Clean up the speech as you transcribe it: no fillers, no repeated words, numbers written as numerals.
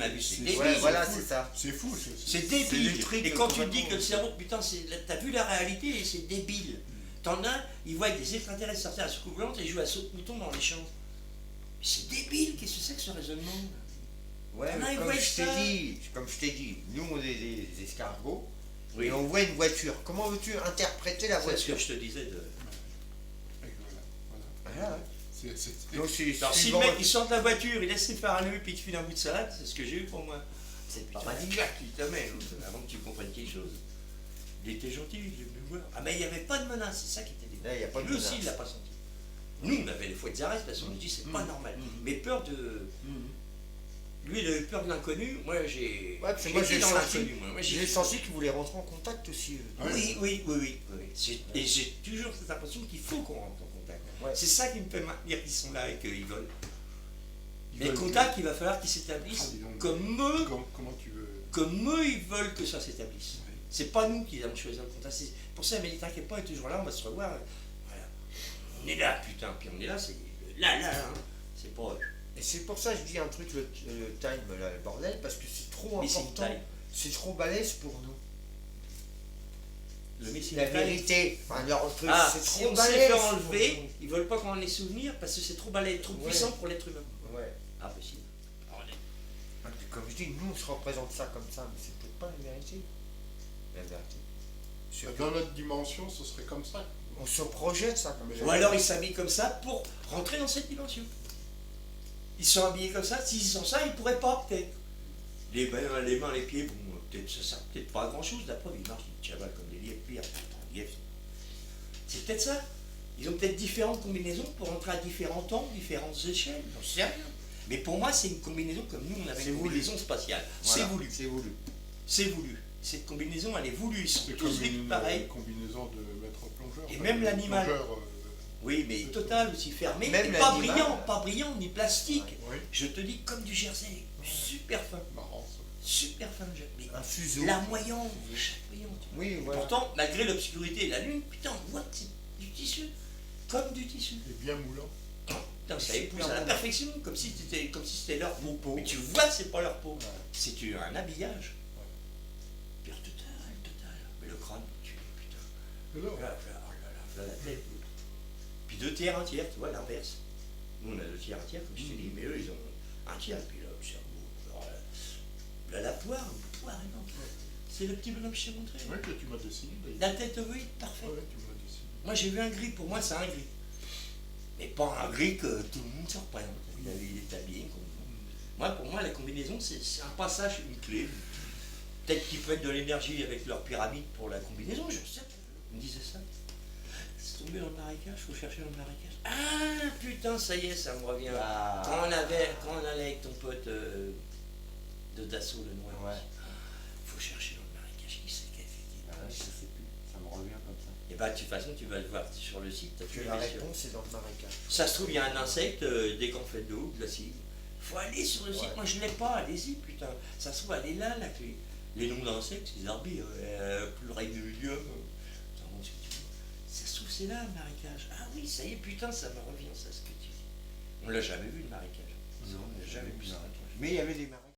abuse. C'est débile. Ouais, voilà, c'est ça. C'est fou. C'est des débile. trucs Et quand tu te dis complètement- que le cerveau, putain, t'as vu la réalité et c'est débile. T'en as, ils voient des extraterrestres sortir à la soucoupe volante et jouer à saut-mouton dans les champs. C'est débile, qu'est-ce que c'est que ce raisonnement? Ouais, Ah, ils comme voient je ça. t'ai dit, nous on est des escargots, Oui. et on voit une voiture. Comment veux-tu interpréter la C'est ce voiture? que je te disais de. Voilà. Donc, Alors si le suivant- mec il sort de la voiture, il laisse ses phares allumés puis il te file un bout de salade, c'est ce que j'ai eu pour moi. C'est Putain, pas la mal. claque qu'il te met avant que tu comprennes quelque chose. Il était gentil, il est venu me voir. Ah mais il n'y avait pas de menace, c'est ça qui était Là, il y a pas de Lui aussi menace. il l'a pas senti. Nous on avait les fouettes arrêts parce qu'on nous dit c'est pas normal. Mais peur de. Lui il a eu peur de l'inconnu, moi j'ai. Ouais, parce que moi j'ai dans senti, l'inconnu. Moi, j'ai senti qu'ils voulaient rentrer en contact aussi. Ouais. Oui. Et j'ai toujours cette impression qu'il faut qu'on rentre en contact. Ouais. C'est ça qui me fait maintenir qu'ils sont là et qu'ils veulent. Ils Les veulent contacts, il va falloir qu'ils s'établissent Ah, dis donc. comme eux, Comment tu veux. comme eux, ils veulent que ça s'établisse. Oui. C'est pas nous qui allons choisir le contact. C'est pour ça, mais t'inquiète pas, est toujours là, on va se revoir. Voilà. On est là, putain, puis on est là, c'est là, hein. C'est pas. Et c'est pour ça que je dis un truc, le time, là, le bordel, parce que c'est trop Mais c'est une important. taille. C'est trop balèze pour nous. Le missile La de taille. vérité, enfin, leur truc, Ah, c'est si trop on s'est balèze. fait pour enlever, nous. ils veulent pas qu'on en ait souvenir parce que c'est trop balèze, trop Ouais. puissant pour l'être humain. Ouais. Impossible. Et puis, comme je dis, nous on se représente ça comme ça, mais c'est peut-être pas la vérité. La vérité. Surtout, Dans notre dimension, ce serait comme ça. on se projette ça comme Mais- ça. Ou alors ils s'habillent comme ça pour rentrer dans cette dimension. Ils sont habillés comme ça, s'ils sont ça, ils pourraient pas peut-être. Les mains, les pieds, bon, peut-être ça sert peut-être pas à grand chose, la preuve, ils marchent, ils chavalent comme des lièvres, puis après, attends, lièvres. C'est peut-être ça. Ils ont peut-être différentes combinaisons pour entrer à différents temps, différentes échelles, j'en sais rien. Mais pour moi, c'est une combinaison comme nous, on avait C'est une voulu. combinaison spatiale. Voilà, C'est voulu. C'est voulu. C'est voulu. Cette combinaison, elle est voulue. Ils sont C'est tous comme vite une pareils. combinaison de maître plongeur. Et Enfin, même de l'animal. plongeur, Oui, mais total aussi fermé, Même et pas l'animal. brillant, ni plastique. Oui, Je te dis comme du jersey, super fin, marrant ça. super fin de jersey. Mais Un fuseau. larmoyant, chatoyant. tu vois. Oui, voilà. Pourtant, malgré l'obscurité et la lune, putain, on voit que c'est du tissu, comme du tissu. Et bien moulant. Putain, ça C'est épouse super à la bon. perfection, comme si c'était leur peau. peau. Mais tu vois que c'est pas leur peau. Ouais. C'est un habillage. Pire total. Mais le crâne, tu putain. Alors, Là, la tête. Puis 2 tiers, 1 tiers, tu vois, l'inverse. Nous, on a 2 tiers, 1 tiers, comme je t'ai dit, mais eux, ils ont 1 tiers, puis là, le cerveau. Alors, là, la poire énorme. C'est le petit bonhomme que je t'ai montré. ouais, que tu m'as dessiné d'ailleurs. La tête ovoïde, parfait. Ouais, tu m'as dessiné. Moi, j'ai vu un gris, pour moi, c'est un gris. Mais pas un gris que tout le monde se représente. Il est habillé comme moi, pour moi, la combinaison, c'est un passage, une clé. Peut-être qu'ils mettent de l'énergie avec leur pyramide pour la combinaison, je sais. On me disait ça. C'est tombé dans le marécage, faut chercher dans le marécage. Ah putain, ça y est, ça me revient. Ah. Quand on allait avec ton pote de Dassault, le noir, Ouais. faut chercher dans le marécage qui c'est qui a fait. Ah, je sais plus, ça me revient comme ça. Et bah de toute façon, tu vas le voir sur le site. t'as Que tous les la messieurs. réponse est dans le marécage. Ça se trouve, il y a un insecte, dès qu'on fait de l'eau, de la cire. Faut aller sur le site. Ouais. Moi, je l'ai pas. Allez-y, putain. Ça se trouve, elle est là, la clé. Les noms d'insectes, les arbres, pluralilium. Ça se trouve, c'est là, le marécage. Ah oui, ça y est, putain, ça me revient, ça, ce que tu dis. On l'a jamais vu, le marécage. Non, on l'a jamais vu, ça. Mais il y avait des marécages.